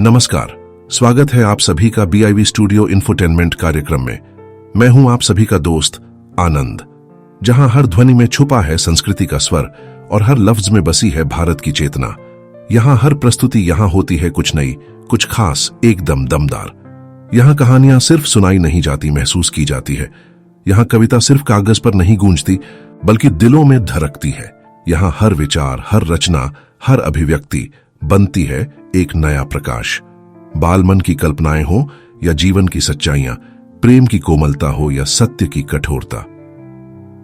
नमस्कार, स्वागत है आप सभी का BIV स्टूडियो इंफोटेनमेंट कार्यक्रम में। मैं हूं आप सभी का दोस्त आनंद, जहां हर ध्वनि में छुपा है संस्कृति का स्वर और हर लफ्ज में बसी है भारत की चेतना। यहां हर प्रस्तुति यहां होती है कुछ नई, कुछ खास, एकदम दमदार। यहां कहानियां सिर्फ सुनाई नहीं जाती, महसूस की जाती है। यहां कविता सिर्फ कागज पर नहीं गूंजती, बल्कि दिलों में धड़कती है। यहां हर विचार, हर रचना, हर अभिव्यक्ति बनती है एक नया प्रकाश। बाल मन की कल्पनाएं हो या जीवन की सच्चाइयां, प्रेम की कोमलता हो या सत्य की कठोरता,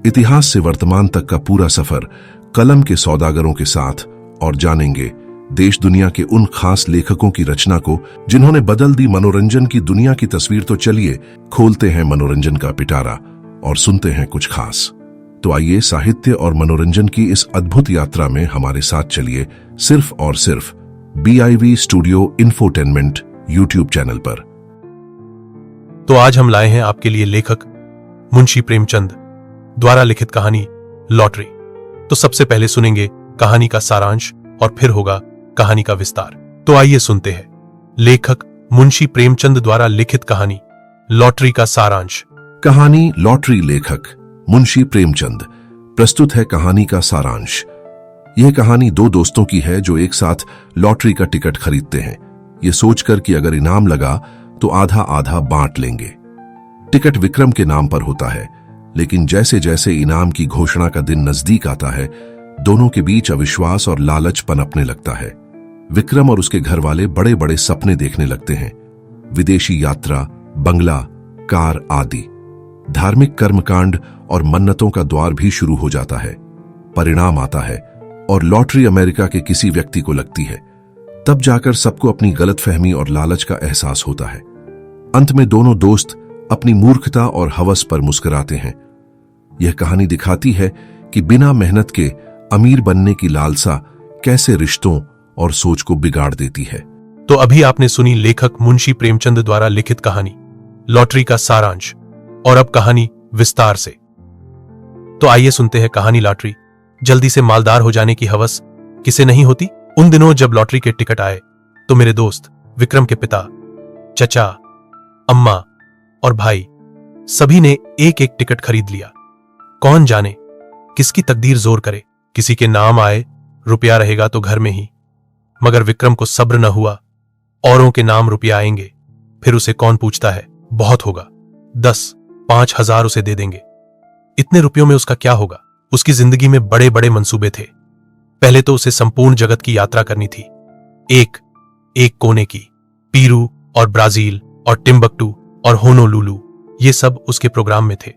इतिहास से वर्तमान तक का पूरा सफर कलम के सौदागरों के साथ। और जानेंगे देश दुनिया के उन खास लेखकों की रचना को जिन्होंने बदल दी मनोरंजन की दुनिया की तस्वीर। तो चलिए खोलते हैं मनोरंजन का पिटारा और सुनते हैं कुछ खास। तो आइए साहित्य और मनोरंजन की इस अद्भुत यात्रा में हमारे साथ चलिए, सिर्फ और सिर्फ BIV studio infotainment YouTube channel पर। तो आज हम लाए हैं आपके लिए लेखक मुंशी प्रेमचंद द्वारा लिखित कहानी लॉटरी। तो सबसे पहले सुनेंगे कहानी का सारांश और फिर होगा कहानी का विस्तार। तो आइए सुनते हैं लेखक मुंशी प्रेमचंद द्वारा लिखित कहानी लॉटरी का सारांश। कहानी लॉटरी, लेखक मुंशी प्रेमचंद। प्रस्तुत है कहानी का सारांश। यह कहानी दो दोस्तों की है जो एक साथ लॉटरी का टिकट खरीदते हैं, ये सोचकर कि अगर इनाम लगा तो आधा आधा बांट लेंगे। टिकट विक्रम के नाम पर होता है, लेकिन जैसे जैसे इनाम की घोषणा का दिन नजदीक आता है, दोनों के बीच अविश्वास और लालच पनपने लगता है। विक्रम और उसके घर वाले बड़े बड़े सपने देखने लगते हैं, विदेशी यात्रा, बंगला, कार आदि। धार्मिक कर्मकांड और मन्नतों का द्वार भी शुरू हो जाता है। परिणाम आता है और लॉटरी अमेरिका के किसी व्यक्ति को लगती है। तब जाकर सबको अपनी गलतफहमी और लालच का एहसास होता है। अंत में दोनों दोस्त अपनी मूर्खता और हवस पर मुस्कुराते हैं। यह कहानी दिखाती है कि बिना मेहनत के अमीर बनने की लालसा कैसे रिश्तों और सोच को बिगाड़ देती है। तो अभी आपने सुनी लेखक मुंशी प्रेमचंद द्वारा लिखित कहानी लॉटरी का सारांश, और अब कहानी विस्तार से। तो आइए सुनते हैं कहानी लॉटरी। जल्दी से मालदार हो जाने की हवस किसे नहीं होती। उन दिनों जब लॉटरी के टिकट आए तो मेरे दोस्त विक्रम के पिता, चचा, अम्मा और भाई सभी ने एक एक टिकट खरीद लिया। कौन जाने किसकी तकदीर जोर करे, किसी के नाम आए रुपया रहेगा तो घर में ही। मगर विक्रम को सब्र न हुआ। औरों के नाम रुपया आएंगे, फिर उसे कौन पूछता है, बहुत होगा, 10-5 हजार उसे दे देंगे। इतने रुपयों में उसका क्या होगा। उसकी जिंदगी में बड़े बड़े मंसूबे थे। पहले तो उसे संपूर्ण जगत की यात्रा करनी थी, एक एक कोने की। पीरू और ब्राजील और टिम्बकटू और होनोलुलु, ये सब उसके प्रोग्राम में थे।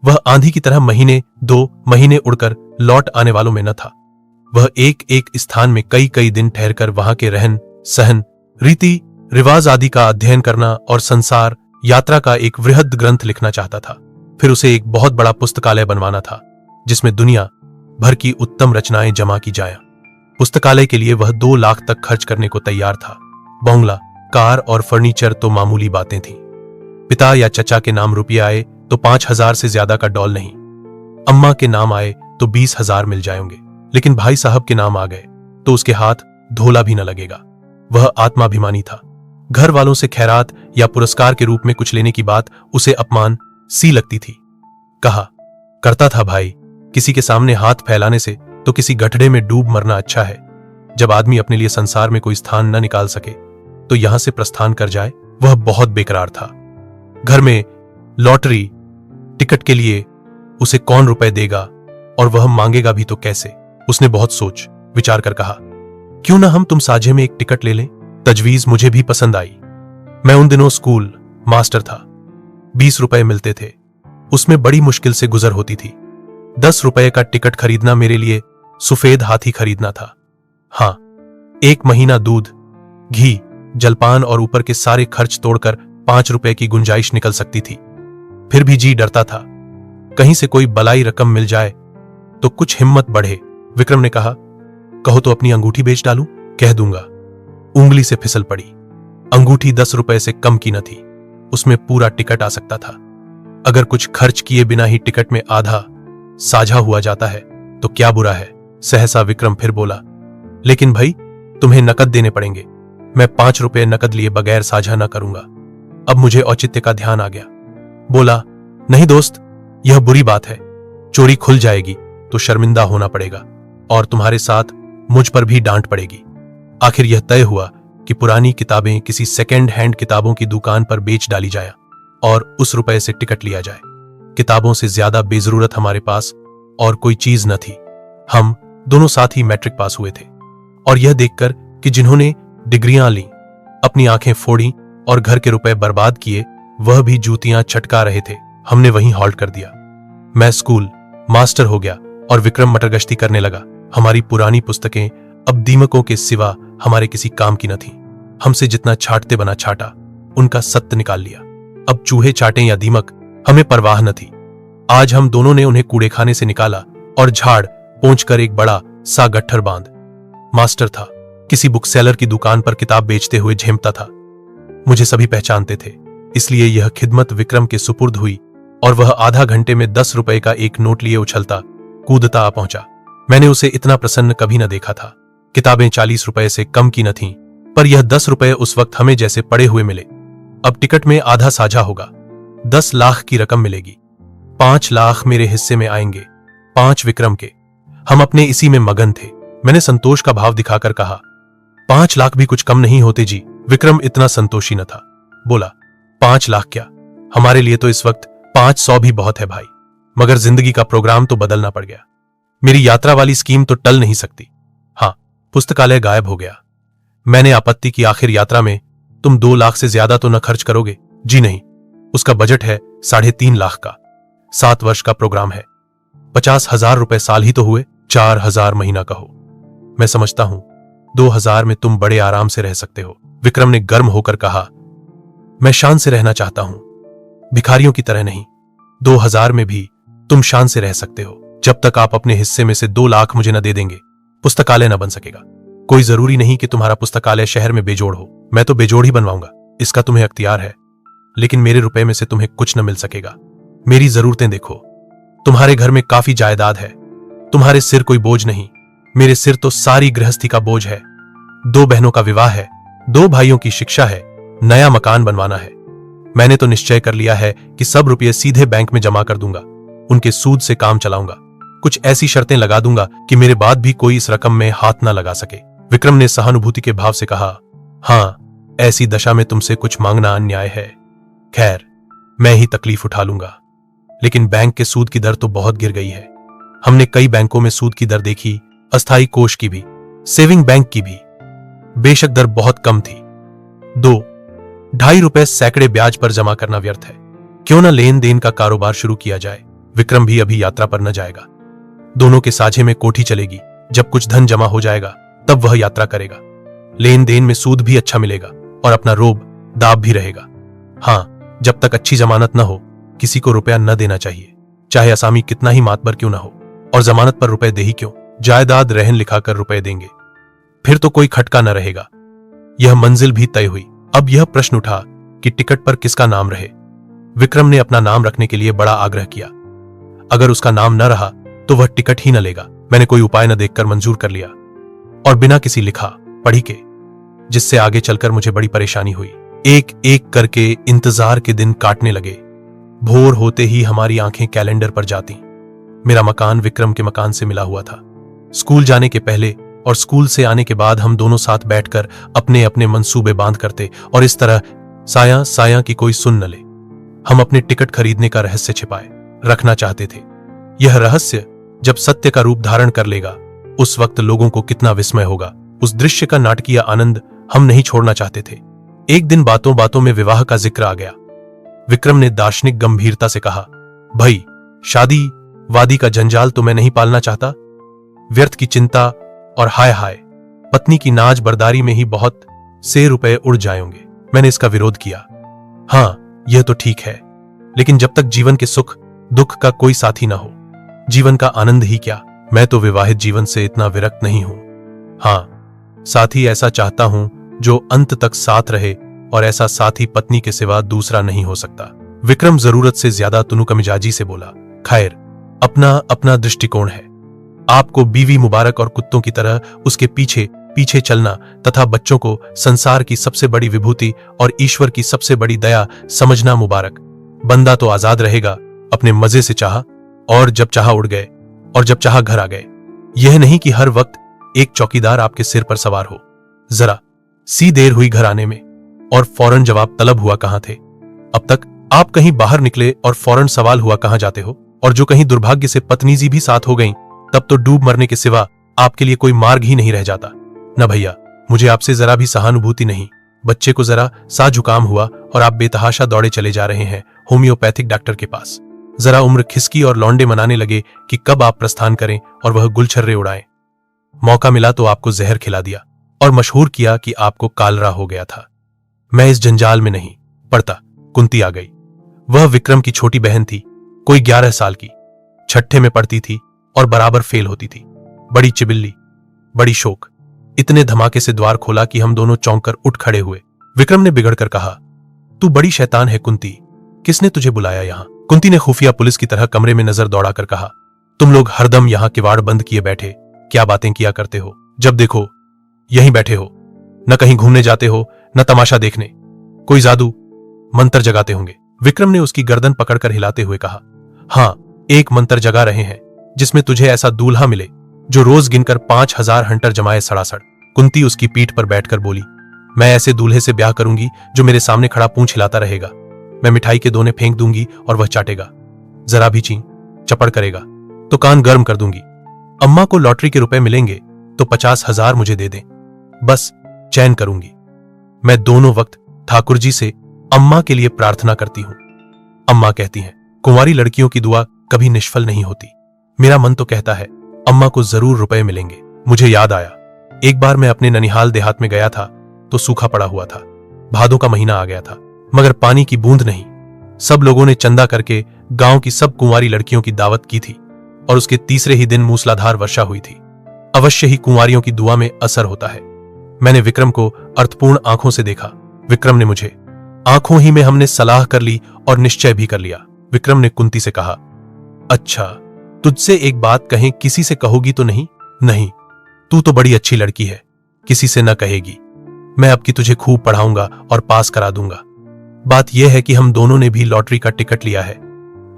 वह आंधी की तरह महीने 2 महीने उड़कर लौट आने वालों में न था। वह एक एक स्थान में कई कई दिन ठहरकर वहां के रहन सहन, रीति रिवाज आदि का अध्ययन करना और संसार यात्रा का एक वृहद ग्रंथ लिखना चाहता था। फिर उसे एक बहुत बड़ा पुस्तकालय बनवाना था जिसमें दुनिया भर की उत्तम रचनाएं जमा की जाए। पुस्तकालय के लिए वह 2 लाख तक खर्च करने को तैयार था। बंगला, कार और फर्नीचर तो मामूली बातें थीं। पिता या चचा के नाम रुपये आए तो 5,000 से ज्यादा का डॉल नहीं। अम्मा के नाम आए तो 20,000 मिल जाएंगे। लेकिन भाई साहब के नाम आ गए तो उसके हाथ धोला भी न लगेगा। वह आत्माभिमानी था। घर वालों से खैरात या पुरस्कार के रूप में कुछ लेने की बात उसे अपमान सी लगती थी। कहा करता था, भाई, किसी के सामने हाथ फैलाने से तो किसी गड्ढे में डूब मरना अच्छा है। जब आदमी अपने लिए संसार में कोई स्थान न निकाल सके तो यहां से प्रस्थान कर जाए। वह बहुत बेकरार था। घर में लॉटरी टिकट के लिए उसे कौन रुपए देगा, और वह मांगेगा भी तो कैसे। उसने बहुत सोच विचार कर कहा, क्यों ना हम तुम साझे में एक टिकट ले लें। तजवीज मुझे भी पसंद आई। मैं उन दिनों स्कूल मास्टर था। 20 रुपए मिलते थे, उसमें बड़ी मुश्किल से गुजर होती थी। 10 रुपए का टिकट खरीदना मेरे लिए सफेद हाथी खरीदना था। हां, 1 महीना दूध, घी, जलपान और ऊपर के सारे खर्च तोड़कर 5 रुपए की गुंजाइश निकल सकती थी। फिर भी जी डरता था, कहीं से कोई बलाई रकम मिल जाए तो कुछ हिम्मत बढ़े। विक्रम ने कहा, कहो तो अपनी अंगूठी बेच डालूं। कह दूंगा। उंगली से फिसल पड़ी। अंगूठी 10 रुपए से कम की न थी, उसमें पूरा टिकट आ सकता था। अगर कुछ खर्च किए बिना ही टिकट में आधा साझा हुआ जाता है तो क्या बुरा है। सहसा विक्रम फिर बोला, लेकिन भाई तुम्हें नकद देने पड़ेंगे। मैं 5 रुपए नकद लिए बगैर साझा न करूंगा। अब मुझे औचित्य का ध्यान आ गया। बोला, नहीं दोस्त, यह बुरी बात है। चोरी खुल जाएगी तो शर्मिंदा होना पड़ेगा और तुम्हारे साथ मुझ पर भी डांट पड़ेगी। आखिर यह तय हुआ कि पुरानी किताबें किसी सेकेंड हैंड किताबों की दुकान पर बेच डाली जाए और उस रुपए से टिकट लिया जाए। किताबों से ज्यादा बेजरूरत हमारे पास और कोई चीज न थी। हम दोनों साथ ही मैट्रिक पास हुए थे और यह देखकर कि जिन्होंने डिग्रियां ली, अपनी आंखें फोड़ी और घर के रुपए बर्बाद किए, वह भी जूतियां छटका रहे थे, हमने वहीं हॉल्ट कर दिया। मैं स्कूल मास्टर हो गया और विक्रम मटरगश्ती करने लगा। हमारी पुरानी पुस्तकें अब दीमकों के सिवा हमारे किसी काम की न थी। हमसे जितना छाटते बना छाटा, उनका सत्य निकाल लिया। अब चूहे चाटें या दीमक, हमें परवाह न थी। आज हम दोनों ने उन्हें कूड़ेखाने से निकाला और झाड़ पोंछकर एक बड़ा सा गट्ठर बांध। मास्टर था, किसी बुक सेलर की दुकान पर किताब बेचते हुए झेमता था। मुझे सभी पहचानते थे, इसलिए यह खिदमत विक्रम के सुपुर्द हुई और वह आधा घंटे में 10 रुपए का एक नोट लिए उछलता कूदता आ पहुंचा। मैंने उसे इतना प्रसन्न कभी न देखा था। किताबें 40 रुपए से कम की न थीं, पर यह 10 रुपए उस वक्त हमें जैसे पड़े हुए मिले। अब टिकट में आधा साझा होगा, 10 लाख की रकम मिलेगी। 5 लाख मेरे हिस्से में आएंगे, 5 विक्रम के। हम अपने इसी में मगन थे। मैंने संतोष का भाव दिखाकर कहा, 5 लाख भी कुछ कम नहीं होते जी। विक्रम इतना संतोषी न था। बोला, 5 लाख क्या, हमारे लिए तो इस वक्त 500 भी बहुत है भाई। मगर जिंदगी का प्रोग्राम तो बदलना पड़ गया। मेरी यात्रा वाली स्कीम तो टल नहीं सकती। हाँ, पुस्तकालय गायब हो गया। मैंने आपत्ति की, आखिर यात्रा में तुम 2 लाख से ज्यादा तो न खर्च करोगे? जी नहीं, उसका बजट है 3.5 लाख का। 7 वर्ष का प्रोग्राम है। 50,000 रुपए साल ही तो हुए, 4,000 महीना कहो। मैं समझता हूं 2,000 में तुम बड़े आराम से रह सकते हो। विक्रम ने गर्म होकर कहा, मैं शान से रहना चाहता हूं, भिखारियों की तरह नहीं। 2,000 में भी तुम शान से रह सकते हो। जब तक आप अपने हिस्से में से 2 लाख मुझे न दे देंगे, पुस्तकालय न बन सकेगा। कोई जरूरी नहीं कि तुम्हारा पुस्तकालय शहर में बेजोड़ हो, मैं तो बेजोड़ ही बनवाऊंगा, इसका तुम्हें अख्तियार है। लेकिन मेरे रुपए में से तुम्हें कुछ न मिल सकेगा। मेरी जरूरतें देखो, तुम्हारे घर में काफी जायदाद है, तुम्हारे सिर कोई बोझ नहीं। मेरे सिर तो सारी गृहस्थी का बोझ है। 2 बहनों का विवाह है, 2 भाइयों की शिक्षा है, नया मकान बनवाना है। मैंने तो निश्चय कर लिया है कि सब रुपये सीधे बैंक में जमा कर दूंगा, उनके सूद से काम चलाऊंगा। कुछ ऐसी शर्तें लगा दूंगा कि मेरे बाद भी कोई इस रकम में हाथ ना लगा सके। विक्रम ने सहानुभूति के भाव से कहा, हां, ऐसी दशा में तुमसे कुछ मांगना अन्याय है। खैर, मैं ही तकलीफ उठा लूंगा। लेकिन बैंक के सूद की दर तो बहुत गिर गई है। हमने कई बैंकों में सूद की दर देखी, अस्थायी कोष की भी, सेविंग बैंक की भी। बेशक दर बहुत कम थी, 2-2.5 रुपए सैकड़े ब्याज पर जमा करना व्यर्थ है। क्यों न लेन देन का कारोबार शुरू किया जाए। विक्रम भी अभी यात्रा पर न जाएगा। दोनों के साझे में कोठी चलेगी। जब कुछ धन जमा हो जाएगा तब वह यात्रा करेगा। लेन देन में सूद भी अच्छा मिलेगा और अपना रोब दाब भी रहेगा। हाँ, जब तक अच्छी जमानत न हो, किसी को रुपया न देना चाहिए, चाहे असामी कितना ही मातबर क्यों ना हो। और जमानत पर रुपए दे ही क्यों, जायदाद रहन लिखाकर रुपए देंगे, फिर तो कोई खटका न रहेगा। यह मंजिल भी तय हुई। अब यह प्रश्न उठा कि टिकट पर किसका नाम रहे। विक्रम ने अपना नाम रखने के लिए बड़ा आग्रह किया। अगर उसका नाम न रहा तो वह टिकट ही न लेगा। मैंने कोई उपाय न देखकर मंजूर कर लिया और बिना किसी लिखा पढ़ी के, जिससे आगे चलकर मुझे बड़ी परेशानी हुई। एक एक करके इंतजार के दिन काटने लगे। भोर होते ही हमारी आंखें कैलेंडर पर जाती। मेरा मकान विक्रम के मकान से मिला हुआ था। स्कूल जाने के पहले और स्कूल से आने के बाद हम दोनों साथ बैठकर अपने अपने मंसूबे बांध करते और इस तरह साया साया की कोई सुन न ले। हम अपने टिकट खरीदने का रहस्य छिपाए रखना चाहते थे। यह रहस्य जब सत्य का रूप धारण कर लेगा, उस वक्त लोगों को कितना विस्मय होगा। उस दृश्य का नाटकीय आनंद हम नहीं छोड़ना चाहते थे। एक दिन बातों बातों में विवाह का जिक्र आ गया। विक्रम ने दार्शनिक गंभीरता से कहा, भाई, शादी वादी का जंजाल तो मैं नहीं पालना चाहता। व्यर्थ की चिंता और हाय हाय, पत्नी की नाज बर्दारी में ही बहुत से रुपए उड़ जाएंगे। मैंने इसका विरोध किया। हाँ, यह तो ठीक है, लेकिन जब तक जीवन के सुख दुख का कोई साथी ना हो, जीवन का आनंद ही क्या। मैं तो विवाहित जीवन से इतना विरक्त नहीं हूं। हाँ, साथी ऐसा चाहता हूं जो अंत तक साथ रहे, और ऐसा साथी पत्नी के सिवा दूसरा नहीं हो सकता। विक्रम जरूरत से ज्यादा तुनुकमिजाजी से बोला, खैर, अपना अपना दृष्टिकोण है। आपको बीवी मुबारक और कुत्तों की तरह उसके पीछे पीछे चलना तथा बच्चों को संसार की सबसे बड़ी विभूति और ईश्वर की सबसे बड़ी दया समझना मुबारक। बंदा तो आजाद रहेगा, अपने मजे से चाहा और जब चाहा उड़ गए और जब चाहा घर आ गए। यह नहीं कि हर वक्त एक चौकीदार आपके सिर पर सवार हो। जरा सी देर हुई घर आने में और फौरन जवाब तलब हुआ कहां थे। अब तक आप कहीं बाहर निकले और फौरन सवाल हुआ कहां जाते हो। और जो कहीं दुर्भाग्य से पत्नीजी भी साथ हो गईं, तब तो डूब मरने के सिवा आपके लिए कोई मार्ग ही नहीं रह जाता। न भैया, मुझे आपसे जरा भी सहानुभूति नहीं। बच्चे को जरा सा जुकाम हुआ और आप बेतहाशा दौड़े चले जा रहे हैं होम्योपैथिक डॉक्टर के पास। जरा उम्र खिसकी और लौंडे मनाने लगे कि कब आप प्रस्थान करें और वह गुलछर्रे उड़ाएं। मौका मिला तो आपको जहर खिला दिया और मशहूर किया कि आपको कालरा हो गया था। मैं इस जंजाल में नहीं पड़ता। कुंती आ गई। वह विक्रम की छोटी बहन थी, कोई 11 साल की। छठे में पढ़ती थी और बराबर फेल होती थी। बड़ी चिबिल्ली, बड़ी शोक। इतने धमाके से द्वार खोला कि हम दोनों चौंक कर उठ खड़े हुए। विक्रम ने बिगड़कर कहा, तू बड़ी शैतान है कुंती, किसने तुझे बुलाया यहां? कुंती ने खुफिया पुलिस की तरह कमरे में नजर दौड़ाकर कहा, तुम लोग हरदम यहां किवाड़ बंद किए बैठे क्या बातें किया करते हो? जब देखो यहीं बैठे हो, न कहीं घूमने जाते हो न तमाशा देखने। कोई जादू मंत्र जगाते होंगे। विक्रम ने उसकी गर्दन पकड़कर हिलाते हुए कहा, हां, एक मंत्र जगा रहे हैं जिसमें तुझे ऐसा दूल्हा मिले जो रोज गिनकर 5000 हंटर जमाए सड़ासड़। कुंती उसकी पीठ पर बैठकर बोली, मैं ऐसे दूल्हे से ब्याह करूंगी जो मेरे सामने खड़ा पूंछ हिलाता रहेगा। मैं मिठाई के दोने फेंक दूंगी और वह चाटेगा। जरा भी ची चपड़ करेगा तो कान गर्म कर दूंगी। अम्मा को लॉटरी के रुपए मिलेंगे तो 50,000 मुझे दे दें, बस चैन करूंगी। मैं दोनों वक्त ठाकुर जी से अम्मा के लिए प्रार्थना करती हूं। अम्मा कहती हैं, कुंवारी लड़कियों की दुआ कभी निष्फल नहीं होती। मेरा मन तो कहता है अम्मा को जरूर रुपए मिलेंगे। मुझे याद आया, एक बार मैं अपने ननिहाल देहात में गया था तो सूखा पड़ा हुआ था। भादों का महीना आ गया था, मगर पानी की बूंद नहीं। सब लोगों ने चंदा करके गांव की सब कुंवारी लड़कियों की दावत की थी और उसके तीसरे ही दिन मूसलाधार वर्षा हुई थी। अवश्य ही कुंवारियों की दुआ में असर होता है। मैंने विक्रम को अर्थपूर्ण आंखों से देखा। विक्रम ने मुझे। आंखों ही में हमने सलाह कर ली और निश्चय भी कर लिया। विक्रम ने कुंती से कहा, अच्छा, तुझसे एक बात कहें, किसी से कहोगी तो नहीं? नहीं, तू तो बड़ी अच्छी लड़की है, किसी से न कहेगी। मैं अब की तुझे खूब पढ़ाऊंगा और पास करा दूंगा। बात यह है कि हम दोनों ने भी लॉटरी का टिकट लिया है।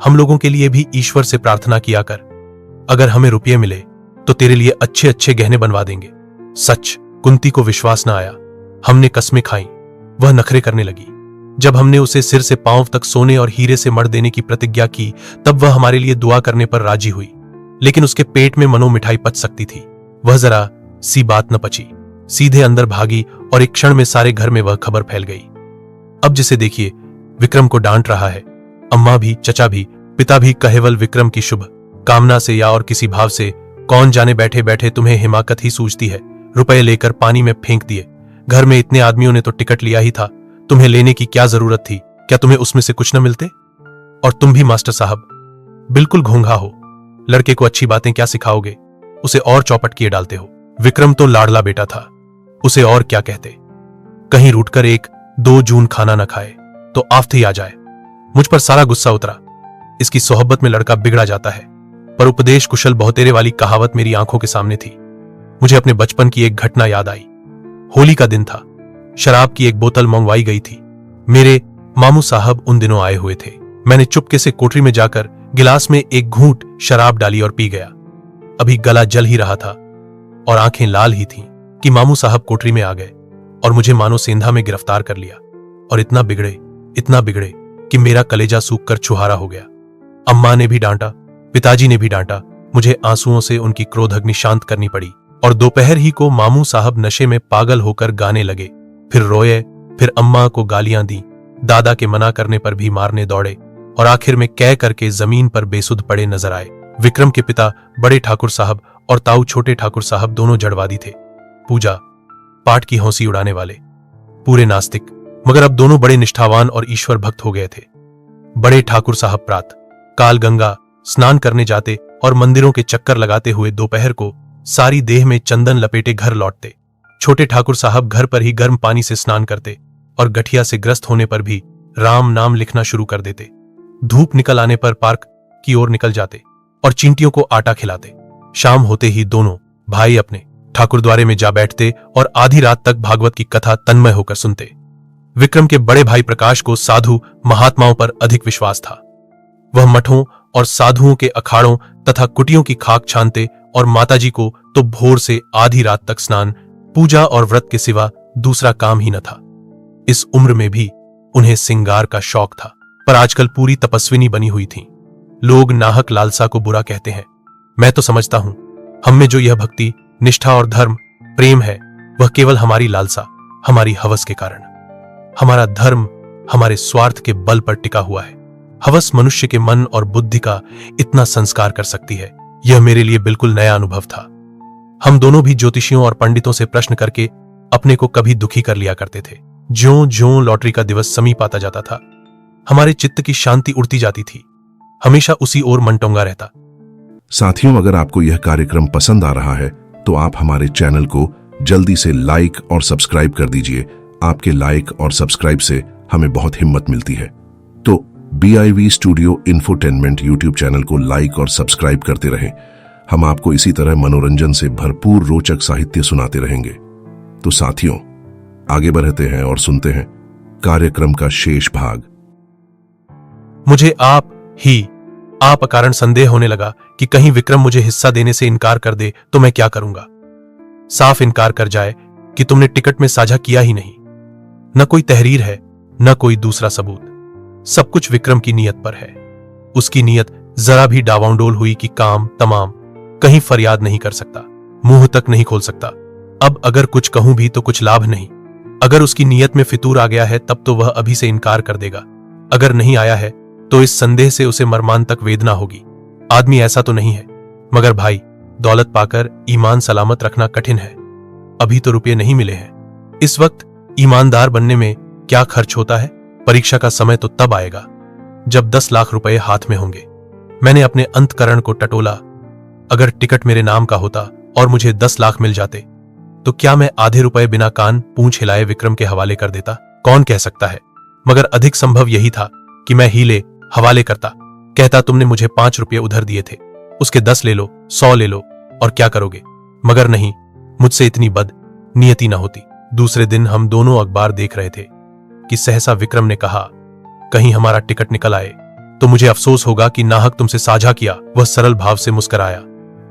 हम लोगों के लिए भी ईश्वर से प्रार्थना किया कर। अगर हमें रुपये मिले तो तेरे लिए अच्छे अच्छे गहने बनवा देंगे। सच। कुंती को विश्वास न आया। हमने कस्में खाई। वह नखरे करने लगी। जब हमने उसे सिर से पांव तक सोने और हीरे से मढ़ देने की प्रतिज्ञा की, तब वह हमारे लिए दुआ करने पर राजी हुई। लेकिन उसके पेट में मनो मिठाई पच सकती थी। वह जरा सी बात न पची, सीधे अंदर भागी और एक क्षण में सारे घर में वह खबर फैल गई। अब जिसे देखिए विक्रम को डांट रहा है। अम्मा भी, चचा भी, पिता भी केवल विक्रम की शुभ कामना से या और किसी भाव से, कौन जाने बैठे बैठे तुम्हें हिमाकत ही सूझती है। रुपए लेकर पानी में फेंक दिए। घर में इतने आदमियों ने तो टिकट लिया ही था, तुम्हें लेने की क्या जरूरत थी? क्या तुम्हें उसमें से कुछ न मिलते? और तुम भी मास्टर साहब बिल्कुल घोंघा हो। लड़के को अच्छी बातें क्या सिखाओगे, उसे और चौपट किए डालते हो। विक्रम तो लाडला बेटा था, उसे और क्या कहते। कहीं रूठकर 1-2 जून खाना न खाए तो आफत ही आ जाए। मुझ पर सारा गुस्सा उतरा। इसकी सोहबत में लड़का बिगड़ा जाता है। पर उपदेश कुशल बहुतेरे वाली कहावत मेरी आंखों के सामने थी। मुझे अपने बचपन की एक घटना याद आई। होली का दिन था। शराब की एक बोतल मंगवाई गई थी। मेरे मामू साहब उन दिनों आए हुए थे। मैंने चुपके से कोठरी में जाकर गिलास में एक घूंट शराब डाली और पी गया। अभी गला जल ही रहा था और आंखें लाल ही थीं कि मामू साहब कोठरी में आ गए और मुझे मानो सेंधा में गिरफ्तार कर लिया। और इतना बिगड़े कि मेरा कलेजा सूख कर छुहारा हो गया। अम्मा ने भी डांटा, पिताजी ने भी डांटा। मुझे आंसुओं से उनकी क्रोधाग्नि शांत करनी पड़ी। और दोपहर ही को मामू साहब नशे में पागल होकर गाने लगे। फिर रोए, फिर अम्मा को गालियां दी। दादा के मना करने पर भी मारने दौड़े और आखिर में कह करके जमीन पर बेसुध पड़े नजर आए। विक्रम के पिता बड़े ठाकुर साहब और ताऊ छोटे ठाकुर साहब दोनों जड़वादी थे, पूजा पाठ की हौंसी उड़ाने वाले, पूरे नास्तिक। मगर अब दोनों बड़े निष्ठावान और ईश्वर भक्त हो गए थे। बड़े ठाकुर साहब प्रात काल गंगा स्नान करने जाते और मंदिरों के चक्कर लगाते हुए दोपहर को सारी देह में चंदन लपेटे घर लौटते। छोटे ठाकुर साहब घर पर ही गर्म पानी से स्नान करते और गठिया से ग्रस्त होने पर भी राम नाम लिखना शुरू कर देते। धूप निकल आने पर पार्क की ओर निकल जाते और चींटियों को आटा खिलाते। शाम होते ही दोनों भाई अपने ठाकुर द्वारे में जा बैठते और आधी रात तक भागवत की कथा तन्मय होकर सुनते। विक्रम के बड़े भाई प्रकाश को साधु महात्माओं पर अधिक विश्वास था। वह मठों और साधुओं के अखाड़ों तथा कुटियों की खाक छानते और माताजी को तो भोर से आधी रात तक स्नान, पूजा और व्रत के सिवा दूसरा काम ही न था। इस उम्र में भी उन्हें सिंगार का शौक था, पर आजकल पूरी तपस्विनी बनी हुई थी। लोग नाहक लालसा को बुरा कहते हैं। मैं तो समझता हूं हम में जो यह भक्ति, निष्ठा और धर्म, प्रेम है, वह केवल हमारी लालसा, हमारी हवस के कारण। हमारा धर्म हमारे स्वार्थ के बल पर टिका हुआ है। हवस मनुष्य के मन और बुद्धि का इतना संस्कार कर सकती है, यह मेरे लिए बिल्कुल नया अनुभव था। हम दोनों भी ज्योतिषियों और पंडितों से प्रश्न करके अपने को कभी दुखी कर लिया करते थे। ज्यों-ज्यों लॉटरी का दिवस समीप आता जाता था, हमारे चित्त की शांति उड़ती जाती थी। हमेशा उसी ओर मन टोंगा रहता। साथियों, अगर आपको यह कार्यक्रम पसंद आ रहा है तो आप हमारे चैनल को जल्दी से लाइक और सब्सक्राइब कर दीजिए। आपके लाइक और सब्सक्राइब से हमें बहुत हिम्मत मिलती है। तो BIV studio infotainment YouTube channel को लाइक और सब्सक्राइब करते रहें। हम आपको इसी तरह मनोरंजन से भरपूर रोचक साहित्य सुनाते रहेंगे। तो साथियों, आगे बढ़ते हैं और सुनते हैं कार्यक्रम का शेष भाग। मुझे आप अकारण संदेह होने लगा कि कहीं विक्रम मुझे हिस्सा देने से इनकार कर दे तो मैं क्या करूंगा। साफ इनकार कर जाए कि तुमने टिकट में साझा किया ही नहीं। न कोई तहरीर है, न कोई दूसरा सबूत। सब कुछ विक्रम की नीयत पर है। उसकी नीयत जरा भी डावांडोल हुई कि काम तमाम। कहीं फरियाद नहीं कर सकता, मुंह तक नहीं खोल सकता। अब अगर कुछ कहूं भी तो कुछ लाभ नहीं। अगर उसकी नीयत में फितूर आ गया है तब तो वह अभी से इनकार कर देगा। अगर नहीं आया है तो इस संदेह से उसे मर्मांतक वेदना होगी। आदमी ऐसा तो नहीं है, मगर भाई, दौलत पाकर ईमान सलामत रखना कठिन है। अभी तो रुपये नहीं मिले हैं। इस वक्त ईमानदार बनने में क्या खर्च होता है? परीक्षा का समय तो तब आएगा जब 10 लाख रुपए हाथ में होंगे। मैंने अपने अंतकरण को टटोला। अगर टिकट मेरे नाम का होता और मुझे 10 लाख मिल जाते तो क्या मैं आधे रुपए बिना कान पूंछ हिलाए विक्रम के हवाले कर देता? कौन कह सकता है, मगर अधिक संभव यही था कि मैं हीले हवाले करता। कहता तुमने मुझे 5 रुपये उधर दिए थे, उसके 10 ले लो, 100 ले लो, और क्या करोगे? मगर नहीं, मुझसे इतनी बद नियति न होती। दूसरे दिन हम दोनों अखबार देख रहे थे कि सहसा विक्रम ने कहा, कहीं हमारा टिकट निकल आए तो मुझे अफसोस होगा कि नाहक तुमसे साझा किया। वह सरल भाव से मुस्कराया,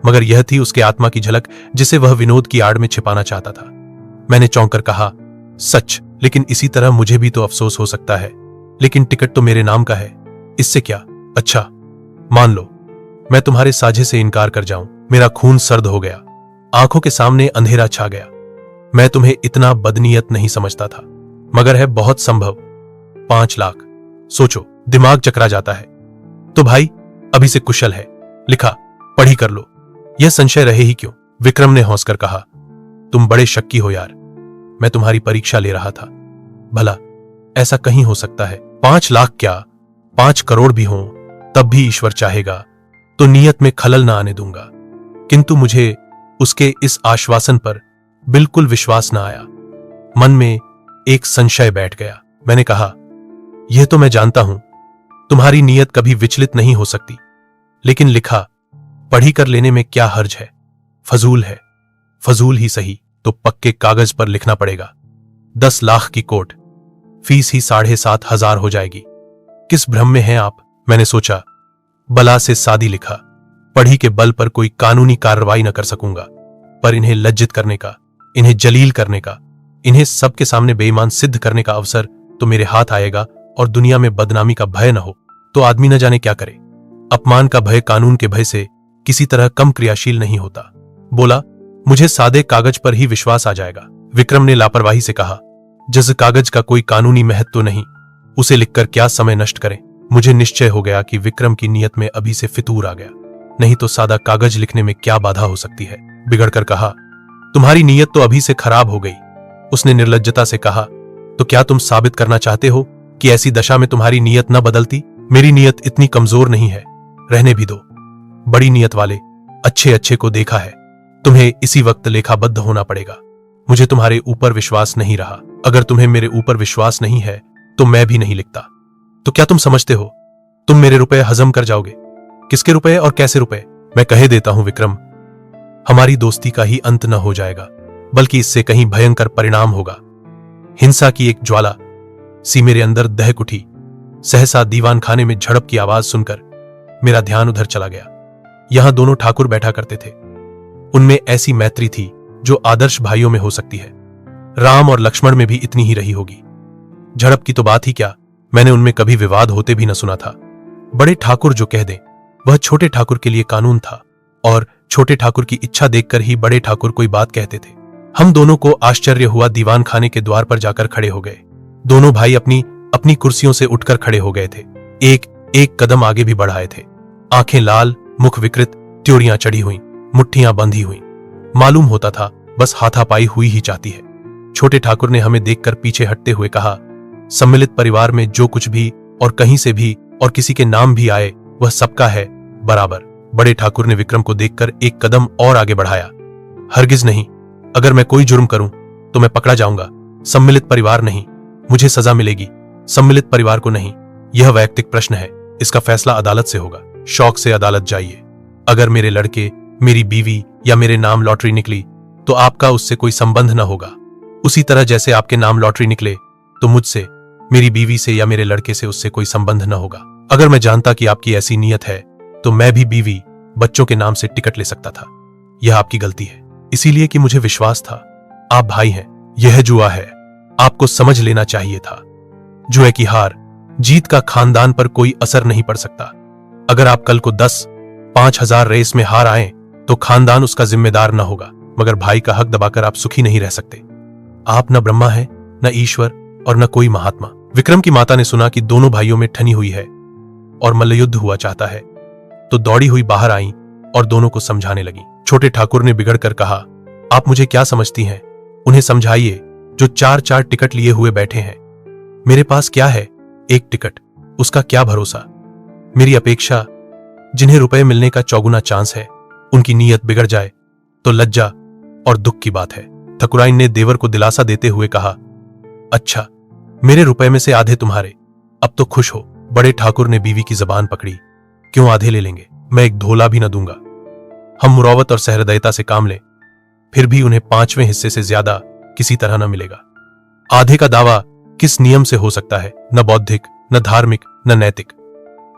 मगर यह थी उसके आत्मा की झलक जिसे वह विनोद की आड़ में छिपाना चाहता था। मैंने चौंक कर कहा, सच, लेकिन इसी तरह मुझे भी तो अफसोस हो सकता है। लेकिन टिकट तो मेरे नाम का है, इससे क्या? अच्छा, मान लो मैं तुम्हारे साझे से इनकार कर जाऊं। मेरा खून सर्द हो गया, आंखों के सामने अंधेरा छा गया। मैं तुम्हें इतना बदनीयत नहीं समझता था, मगर है बहुत संभव। 5 लाख, सोचो, दिमाग चकरा जाता है। तो भाई, अभी से कुशल है, लिखा पढ़ी कर लो, यह संशय रहे ही क्यों? विक्रम ने हंसकर कहा, तुम बड़े शक्की हो यार। मैं तुम्हारी परीक्षा ले रहा था। भला ऐसा कहीं हो सकता है? 5 लाख क्या, 5 करोड़ भी हों तब भी ईश्वर चाहेगा तो नियत में खलल ना आने दूंगा। किंतु मुझे उसके इस आश्वासन पर बिल्कुल विश्वास ना आया। मन में एक संशय बैठ गया। मैंने कहा, यह तो मैं जानता हूं, तुम्हारी नीयत कभी विचलित नहीं हो सकती, लेकिन लिखा पढ़ी कर लेने में क्या हर्ज है? फजूल है। फजूल ही सही तो पक्के कागज पर लिखना पड़ेगा। 10 लाख की कोट, फीस ही 7,500 हो जाएगी। किस भ्रम में हैं आप? मैंने सोचा। बला से सादी लिखा, पढ़ी के बल पर कोई कानूनी कार्रवाई न कर सकूंगा, पर इन्हें लज्जित करने का, इन्हें जलील करने का, इन्हें सबके सामने बेईमान सिद्ध करने का अवसर तो मेरे हाथ आएगा, और दुनिया में बदनामी का भय न हो तो आदमी न जाने क्या करे। अपमान का भय कानून के भय से किसी तरह कम क्रियाशील नहीं होता। बोला, मुझे सादे कागज पर ही विश्वास आ जाएगा। विक्रम ने लापरवाही से कहा, जिस कागज का कोई कानूनी महत्व तो नहीं, उसे लिखकर क्या समय नष्ट करें? मुझे निश्चय हो गया कि विक्रम की नीयत में अभी से फितूर आ गया, नहीं तो सादा कागज लिखने में क्या बाधा हो सकती है। बिगड़कर कहा, तुम्हारी नीयत तो अभी से खराब हो गई। उसने निर्लज्जता से कहा, तो क्या तुम साबित करना चाहते हो कि ऐसी दशा में तुम्हारी नीयत न बदलती? मेरी नीयत इतनी कमजोर नहीं है, रहने भी दो। बड़ी नीयत वाले अच्छे को देखा है। तुम्हें इसी वक्त लेखाबद्ध होना पड़ेगा। मुझे तुम्हारे ऊपर विश्वास नहीं रहा। अगर तुम्हें मेरे ऊपर विश्वास नहीं है तो मैं भी नहीं लिखता। तो क्या तुम समझते हो तुम मेरे रुपए हजम कर जाओगे? किसके रुपए और कैसे रुपए? मैं कहे देता हूं विक्रम, हमारी दोस्ती का ही अंत न हो जाएगा, बल्कि इससे कहीं भयंकर परिणाम होगा। हिंसा की एक ज्वाला सी मेरे अंदर दहक उठी। सहसा दीवान खाने में झड़प की आवाज सुनकर मेरा ध्यान उधर चला गया। यहां दोनों ठाकुर बैठा करते थे। उनमें ऐसी मैत्री थी जो आदर्श भाइयों में हो सकती है। राम और लक्ष्मण में भी इतनी ही रही होगी। झड़प की तो बात ही क्या, मैंने उनमें कभी विवाद होते भी न सुना था। बड़े ठाकुर जो कह दें वह छोटे ठाकुर के लिए कानून था, और छोटे ठाकुर की इच्छा देखकर ही बड़े ठाकुर कोई बात कहते थे। हम दोनों को आश्चर्य हुआ। दीवान खाने के द्वार पर जाकर खड़े हो गए। दोनों भाई अपनी अपनी कुर्सियों से उठकर खड़े हो गए थे। एक एक कदम आगे भी बढ़ाए थे। आंखें लाल, मुख विकृत, त्योड़ियां चढ़ी हुई, मुट्ठियां बंधी हुई। मालूम होता था बस हाथापाई हुई ही चाहती है। छोटे ठाकुर ने हमें देखकर पीछे हटते हुए कहा, सम्मिलित परिवार में जो कुछ भी और कहीं से भी और किसी के नाम भी आए वह सबका है बराबर। बड़े ठाकुर ने विक्रम को देखकर एक कदम और आगे बढ़ाया। हरगिज नहीं, अगर मैं कोई जुर्म करूं तो मैं पकड़ा जाऊंगा। सम्मिलित परिवार नहीं, मुझे सजा मिलेगी। सम्मिलित परिवार को नहीं, यह वैयक्तिक प्रश्न है, इसका फैसला अदालत से होगा। शौक से अदालत जाइए। अगर मेरे लड़के, मेरी बीवी या मेरे नाम लॉटरी निकली तो आपका उससे कोई संबंध न होगा। उसी तरह जैसे आपके नाम लॉटरी निकले तो मुझसे, मेरी बीवी से या मेरे लड़के से उससे कोई संबंध न होगा। अगर मैं जानता कि आपकी ऐसी नीयत है तो मैं भी बीवी, बच्चों के नाम से टिकट ले सकता था। यह आपकी गलती है, इसीलिए कि मुझे विश्वास था आप भाई हैं। यह जुआ है, आपको समझ लेना चाहिए था। जुए की हार जीत का खानदान पर कोई असर नहीं पड़ सकता। अगर आप कल को 10-5 हजार रेस में हार आए तो खानदान उसका जिम्मेदार न होगा, मगर भाई का हक दबाकर आप सुखी नहीं रह सकते। आप न ब्रह्मा है, न ईश्वर और न कोई महात्मा। विक्रम की माता ने सुना कि दोनों भाइयों में ठनी हुई है और मल्लयुद्ध हुआ चाहता है, तो दौड़ी हुई बाहर आई और दोनों को समझाने लगी। छोटे ठाकुर ने बिगड़ कर कहा, आप मुझे क्या समझती हैं? उन्हें समझाइए जो 4-4 टिकट लिए हुए बैठे हैं। मेरे पास क्या है, एक टिकट, उसका क्या भरोसा। मेरी अपेक्षा, जिन्हें रुपए मिलने का चौगुना चांस है, उनकी नीयत बिगड़ जाए तो लज्जा और दुख की बात है। ठकुराइन ने देवर को दिलासा देते हुए कहा, अच्छा, मेरे रुपए में से आधे तुम्हारे, अब तो खुश हो। बड़े ठाकुर ने बीवी की जबान पकड़ी, क्यों आधे ले लेंगे, मैं एक धोला भी न दूंगा। हम मुरौवत और सहृदयता से काम लें, फिर भी उन्हें 5वें हिस्से से ज्यादा किसी तरह न मिलेगा। आधे का दावा किस नियम से हो सकता है, न बौद्धिक, न धार्मिक, न नैतिक।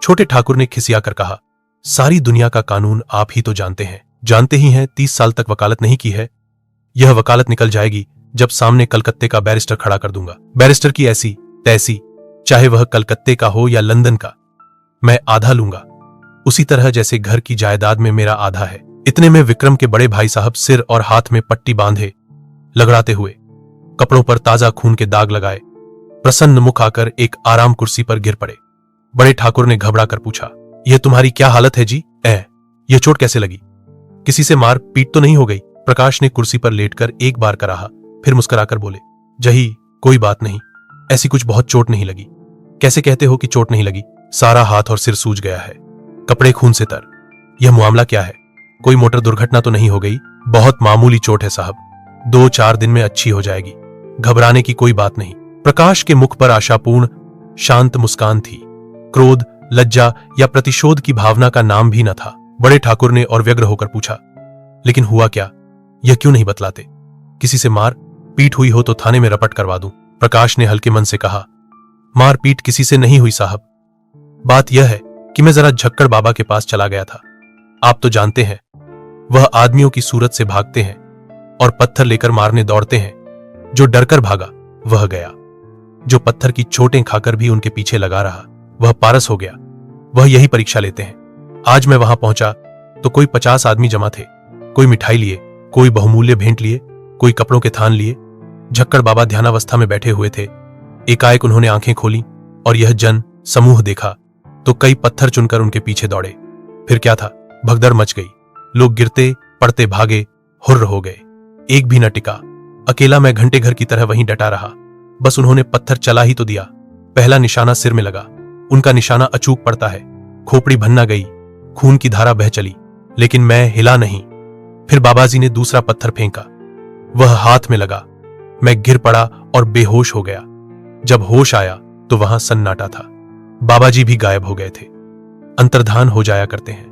छोटे ठाकुर ने खिसियाकर कहा, सारी दुनिया का कानून आप ही तो जानते हैं, जानते ही हैं। 30 साल तक वकालत नहीं की है। यह वकालत निकल जाएगी जब सामने कलकत्ते का बैरिस्टर खड़ा कर दूंगा। बैरिस्टर की ऐसी तैसी, चाहे वह कलकत्ते का हो या लंदन का, मैं आधा लूंगा, उसी तरह जैसे घर की जायदाद में मेरा आधा है। इतने में विक्रम के बड़े भाई साहब सिर और हाथ में पट्टी बांधे, लगड़ाते हुए, कपड़ों पर ताजा खून के दाग लगाए, प्रसन्न मुख आकर एक आराम कुर्सी पर गिर पड़े। बड़े ठाकुर ने घबरा कर पूछा, यह तुम्हारी क्या हालत है जी? यह चोट कैसे लगी? किसी से मार पीट तो नहीं हो गई? प्रकाश ने कुर्सी पर लेटकर एक बार कराहा, फिर मुस्कुराकर बोले, जही, कोई बात नहीं, ऐसी कुछ बहुत चोट नहीं लगी। कैसे कहते हो कि चोट नहीं लगी? सारा हाथ और सिर सूज गया है, कपड़े खून से तर। यह मामला क्या है? कोई मोटर दुर्घटना तो नहीं हो गई? बहुत मामूली चोट है साहब, 2-4 दिन में अच्छी हो जाएगी, घबराने की कोई बात नहीं। प्रकाश के मुख पर आशापूर्ण शांत मुस्कान थी। क्रोध, लज्जा या प्रतिशोध की भावना का नाम भी न था। बड़े ठाकुर ने और व्यग्र होकर पूछा, लेकिन हुआ क्या? यह क्यों नहीं बतलाते? किसी से मार पीट हुई हो तो थाने में रपट करवा दूं। प्रकाश ने हल्के मन से कहा, मार पीट किसी से नहीं हुई साहब। बात यह है कि मैं जरा झक्कड़ बाबा के पास चला गया था। आप तो जानते हैं, वह आदमियों की सूरत से भागते हैं और पत्थर लेकर मारने दौड़ते हैं। जो डरकर भागा वह गया, जो पत्थर की चोटें खाकर भी उनके पीछे लगा रहा वह पारस हो गया। वह यही परीक्षा लेते हैं। आज मैं वहां पहुंचा तो कोई 50 आदमी जमा थे। कोई मिठाई लिए, कोई बहुमूल्य भेंट लिए, कोई कपड़ों के थान लिए। झक्कड़ बाबा ध्यानावस्था में बैठे हुए थे। एकाएक उन्होंने आंखें खोली और यह जन समूह देखा तो कई पत्थर चुनकर उनके पीछे दौड़े। फिर क्या था, भगदड़ मच गई। लोग गिरते पड़ते भागे, हुर्र हो गए। एक भी न टिका। अकेला मैं घंटे घर की तरह वहीं डटा रहा। बस उन्होंने पत्थर चला ही तो दिया। पहला निशाना सिर में लगा। उनका निशाना अचूक पड़ता है। खोपड़ी भन्ना गई, खून की धारा बह चली, लेकिन मैं हिला नहीं। फिर बाबाजी ने दूसरा पत्थर फेंका, वह हाथ में लगा। मैं गिर पड़ा और बेहोश हो गया। जब होश आया तो वहां सन्नाटा था। बाबाजी भी गायब हो गए थे। अंतर्धान हो जाया करते हैं।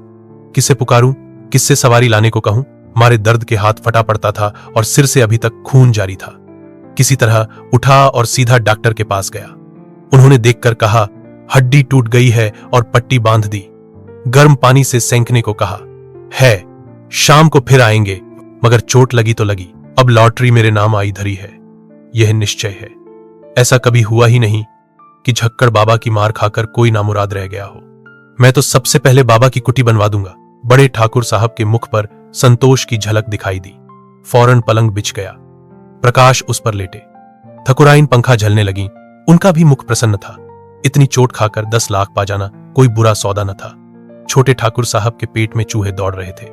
किससे पुकारूं, किससे सवारी लाने को कहूं? मारे दर्द के हाथ फटा पड़ता था और सिर से अभी तक खून जारी था। किसी तरह उठा और सीधा डॉक्टर के पास गया। उन्होंने देखकर कहा, हड्डी टूट गई है और पट्टी बांध दी। गर्म पानी से सेंकने को कहा है, शाम को फिर आएंगे, मगर चोट लगी तो लगी। अब लॉटरी मेरे नाम आई धरी है, यह निश्चय है। ऐसा कभी हुआ ही नहीं कि झक्कड़ बाबा की मार खाकर कोई नामुराद रह गया हो। मैं तो सबसे पहले बाबा की कुटी बनवा दूंगा। बड़े ठाकुर साहब के मुख पर संतोष की झलक दिखाई दी। फौरन पलंग बिछ गया। प्रकाश उस पर लेटे। ठकुराइन पंखा झलने लगी। उनका भी मुख प्रसन्न था। इतनी चोट खाकर 10 लाख पा जाना कोई बुरा सौदा न था। छोटे ठाकुर साहब के पेट में चूहे दौड़ रहे थे।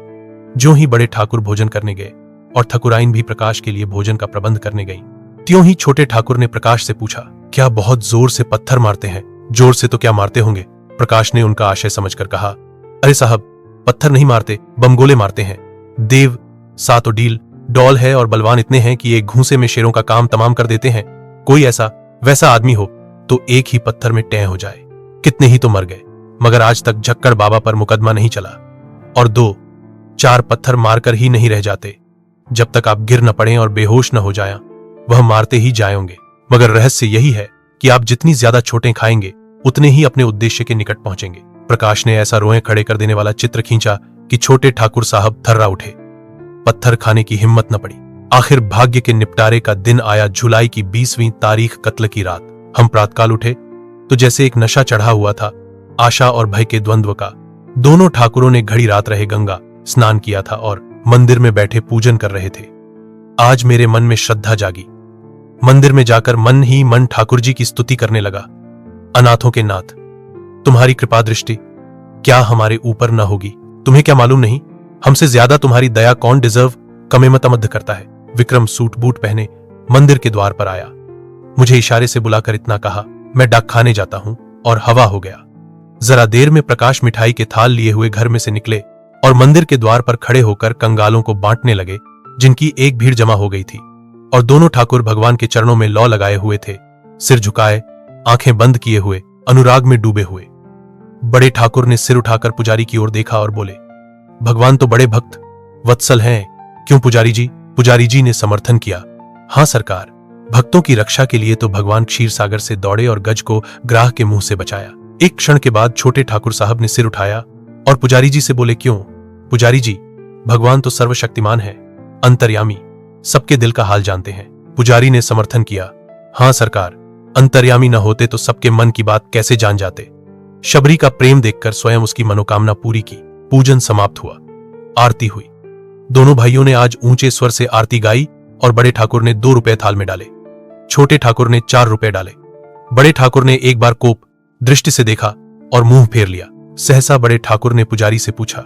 ज्यों ही बड़े ठाकुर भोजन करने गए और ठकुराइन भी प्रकाश के लिए भोजन का प्रबंध करने गई, त्यों ही छोटे ठाकुर ने प्रकाश से पूछा, क्या बहुत जोर से पत्थर मारते हैं? जोर से तो क्या मारते होंगे? प्रकाश ने उनका आशय समझकर कहा, अरे साहब, पत्थर नहीं मारते, बमगोले मारते हैं। देव सातोडील डॉल है और बलवान इतने हैं कि एक घूंसे में शेरों का काम तमाम कर देते हैं। कोई ऐसा वैसा आदमी हो तो एक ही पत्थर में टैं हो जाए। कितने ही तो मर गए, मगर आज तक झक्कड़ बाबा पर मुकदमा नहीं चला। और 2-4 पत्थर मारकर ही नहीं रह जाते। जब तक आप गिर न पड़े और बेहोश न हो जाया, वह मारते ही जाएंगे। मगर रहस्य यही है कि आप जितनी ज्यादा चोटें खाएंगे उतने ही अपने उद्देश्य के निकट पहुंचेंगे। प्रकाश ने ऐसा रोए खड़े कर देने वाला चित्र खींचा कि छोटे ठाकुर साहब थर्रा उठे। पत्थर खाने की हिम्मत न पड़ी। आखिर भाग्य के निपटारे का दिन आया। जुलाई की 20वीं तारीख कत्ल की रात। हम प्रातकाल उठे तो जैसे एक नशा चढ़ा हुआ था, आशा और भय के द्वंद्व का। दोनों ठाकुरों ने घड़ी रात रहे गंगा स्नान किया था और मंदिर में बैठे पूजन कर रहे थे। आज मेरे मन में श्रद्धा जागी। मंदिर में जाकर मन ही मन ठाकुर जी की स्तुति करने लगा। अनाथों के नाथ, तुम्हारी कृपा दृष्टि क्या हमारे ऊपर न होगी? तुम्हें क्या मालूम नहीं, हमसे ज्यादा तुम्हारी दया कौन डिजर्व कमेमतमद्ध करता है। विक्रम सूट बूट पहने मंदिर के द्वार पर आया। मुझे इशारे से बुलाकर इतना कहा, मैं डाक खाने जाता हूं, और हवा हो गया। जरा देर में प्रकाश मिठाई के थाल लिए हुए घर में से निकले और मंदिर के द्वार पर खड़े होकर कंगालों को बांटने लगे, जिनकी एक भीड़ जमा हो गई थी। और दोनों ठाकुर भगवान के चरणों में लौ लगाए हुए थे, सिर झुकाए, आंखें बंद किए हुए, अनुराग में डूबे हुए। बड़े ठाकुर ने सिर उठाकर पुजारी की ओर देखा और बोले, भगवान तो बड़े भक्त वत्सल हैं, क्यों पुजारी जी? पुजारी जी ने समर्थन किया, हां सरकार, भक्तों की रक्षा के लिए तो भगवान क्षीर सागर से दौड़े और गज को ग्राह के मुंह से बचाया। एक क्षण के बाद छोटे ठाकुर साहब ने सिर उठाया और पुजारी जी से बोले, क्यों? पुजारी जी, भगवान तो सर्वशक्तिमान है, अंतर्यामी, सबके दिल का हाल जानते हैं। पुजारी ने समर्थन किया, हां सरकार, अंतर्यामी न होते तो सबके मन की बात कैसे जान जाते। शबरी का प्रेम देखकर स्वयं उसकी मनोकामना पूरी की। पूजन समाप्त हुआ। आरती हुई। दोनों भाइयों ने आज ऊंचे स्वर से आरती गाई और बड़े ठाकुर ने 2 रुपए थाल में डाले, छोटे ठाकुर ने 4 रुपए डाले। बड़े ठाकुर ने एक बार कोप दृष्टि से देखा और मुंह फेर लिया। सहसा बड़े ठाकुर ने पुजारी से पूछा,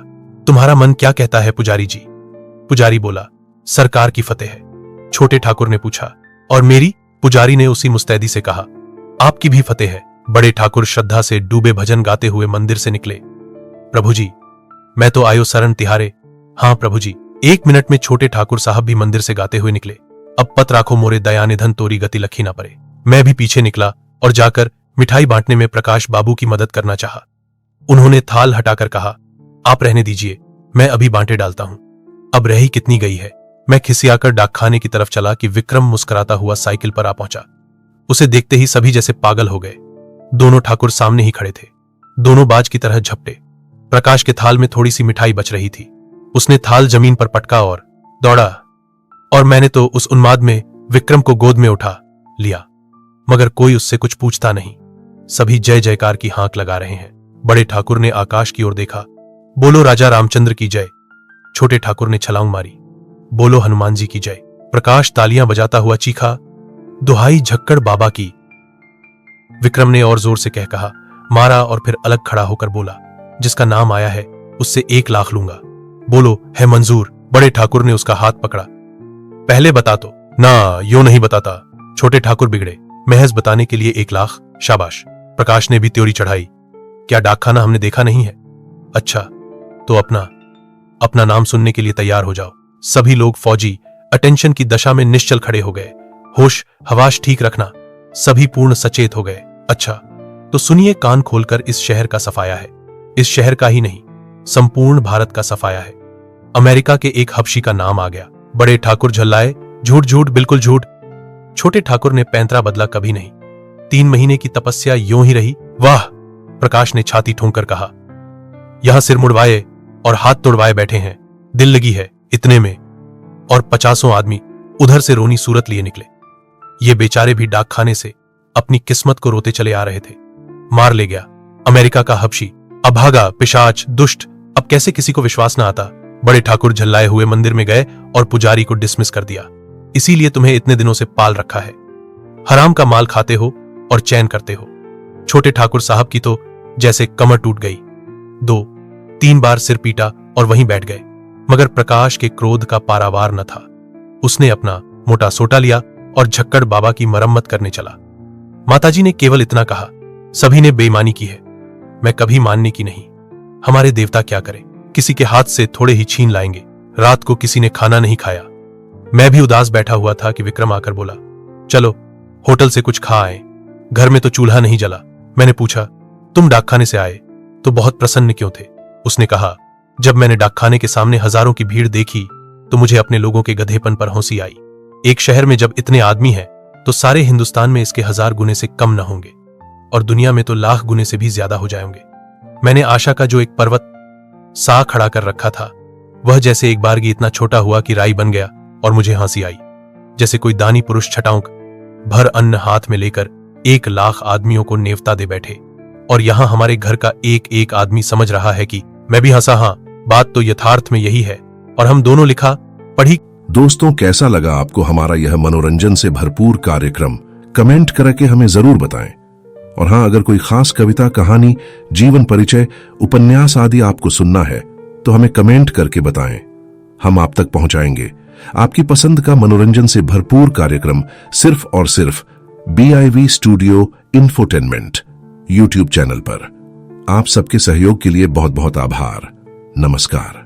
तुम्हारा मन क्या कहता है पुजारी जी? पुजारी बोला, सरकार की फतेह है। छोटे ठाकुर ने पूछा, और मेरी? पुजारी ने उसी मुस्तैदी से कहा, आपकी भी फतेह है। बड़े ठाकुर श्रद्धा से डूबे भजन गाते हुए मंदिर से निकले। प्रभु जी, मैं तो आयो शरण तिहारे। हां प्रभु जी। 1 मिनट में छोटे ठाकुर साहब भी मंदिर से गाते हुए निकले। अब पत राखो मोरे दया निधन तोरी गति लखी ना पड़े। मैं भी पीछे निकला और जाकर मिठाई बांटने में प्रकाश बाबू की मदद करना चाहा। उन्होंने थाल हटाकर कहा, आप रहने दीजिए, मैं अभी बांटे डालता हूं। अब रही कितनी गई है। मैं खिसियाकर डाकखाने की तरफ चला कि विक्रम मुस्कुराता हुआ साइकिल पर आ पहुंचा। उसे देखते ही सभी जैसे पागल हो गए। दोनों ठाकुर सामने ही खड़े थे, दोनों बाज की तरह झपटे। प्रकाश के थाल में थोड़ी सी मिठाई बच रही थी। उसने थाल जमीन पर पटका और दौड़ा, और मैंने तो उस उन्माद में विक्रम को गोद में उठा लिया, मगर कोई उससे कुछ पूछता नहीं। सभी जय जयकार की हांक लगा रहे हैं। बड़े ठाकुर ने आकाश की ओर देखा, बोलो राजा रामचंद्र की जय। छोटे ठाकुर ने छलांग मारी, बोलो हनुमान जी की जय। प्रकाश तालियां बजाता हुआ चीखा, दुहाई झक्कड़ बाबा की। विक्रम ने और जोर से कह कहा, मारा और फिर अलग खड़ा होकर बोला, जिसका नाम आया है उससे 1 लाख लूंगा। बोलो है मंजूर। बड़े ठाकुर ने उसका हाथ पकड़ा, पहले बता तो। ना, यो नहीं बताता। छोटे ठाकुर बिगड़े, महज बताने के लिए 1 लाख, शाबाश। प्रकाश ने भी त्योरी चढ़ाई, क्या डाकखाना हमने देखा नहीं है? अच्छा, तो अपना नाम सुनने के लिए तैयार हो जाओ। सभी लोग फौजी अटेंशन की दशा में निश्चल खड़े हो गए। होश हवाश ठीक रखना। सभी पूर्ण सचेत हो गए। अच्छा, तो सुनिए कान खोलकर, इस शहर का सफाया है। इस शहर का ही नहीं, संपूर्ण भारत का सफाया है। अमेरिका के एक हबशी का नाम आ गया। बड़े ठाकुर झल्लाए, झूठ झूठ, बिल्कुल झूठ। छोटे ठाकुर ने पैंतरा बदला कभी नहीं। 3 महीने की तपस्या यूं ही रही। वाह, प्रकाश ने छाती ठोंक कर कहा। यहां सिर मुड़वाए और हाथ तोड़वाए बैठे हैं, दिल लगी है इतने में। और 50 आदमी उधर से रोनी सूरत लिए निकले। ये बेचारे भी डाकखाने से अपनी किस्मत को रोते चले आ रहे थे। मार ले गया अमेरिका का हबशी, अभागा, पिशाच, दुष्ट। अब कैसे किसी को विश्वास ना आता। बड़े ठाकुर झल्लाए हुए मंदिर में गए और पुजारी को डिसमिस कर दिया। इसीलिए तुम्हें इतने दिनों से पाल रखा है। हराम का माल खाते हो और चैन करते हो। छोटे ठाकुर साहब की तो जैसे कमर टूट गई। 2-3 बार सिर पीटा और वहीं बैठ गए। मगर प्रकाश के क्रोध का पारावार न था। उसने अपना मोटा सोटा लिया और झक्कड़ बाबा की मरम्मत करने चला। माताजी ने केवल इतना कहा, सभी ने बेईमानी की है, मैं कभी मानने की नहीं। हमारे देवता क्या करें, किसी के हाथ से थोड़े ही छीन लाएंगे। रात को किसी ने खाना नहीं खाया। मैं भी उदास बैठा हुआ था कि विक्रम आकर बोला, चलो होटल से कुछ खा आए, घर में तो चूल्हा नहीं जला। मैंने पूछा, तुम डाकखाने से आए तो बहुत प्रसन्न क्यों थे? उसने कहा, जब मैंने डाकखाने के सामने हजारों की भीड़ देखी तो मुझे अपने लोगों के गधेपन पर हंसी आई। एक शहर में जब इतने आदमी हैं तो सारे हिंदुस्तान में इसके 1000 गुने से कम न होंगे और दुनिया में तो लाख गुने से भी ज्यादा हो जाएंगे। मैंने आशा का जो एक पर्वत सा खड़ा कर रखा था, वह जैसे एक बारगी इतना छोटा हुआ कि राई बन गया और मुझे हंसी आई। जैसे कोई दानी पुरुष छटाऊं भर अन्न हाथ में लेकर 1 लाख आदमियों को नेवता दे बैठे, और यहां हमारे घर का एक एक आदमी समझ रहा है कि मैं भी हंसा। हां, बात तो यथार्थ में यही है और हम दोनों लिखा पढ़ी। दोस्तों, कैसा लगा आपको हमारा यह मनोरंजन से भरपूर कार्यक्रम? कमेंट करके हमें जरूर बताएं। और हां, अगर कोई खास कविता, कहानी, जीवन परिचय, उपन्यास आदि आपको सुनना है तो हमें कमेंट करके बताएं। हम आप तक पहुंचाएंगे आपकी पसंद का मनोरंजन से भरपूर कार्यक्रम, सिर्फ और सिर्फ BIV studio infotainment YouTube channel पर। आप सबके सहयोग के लिए बहुत बहुत आभार। नमस्कार।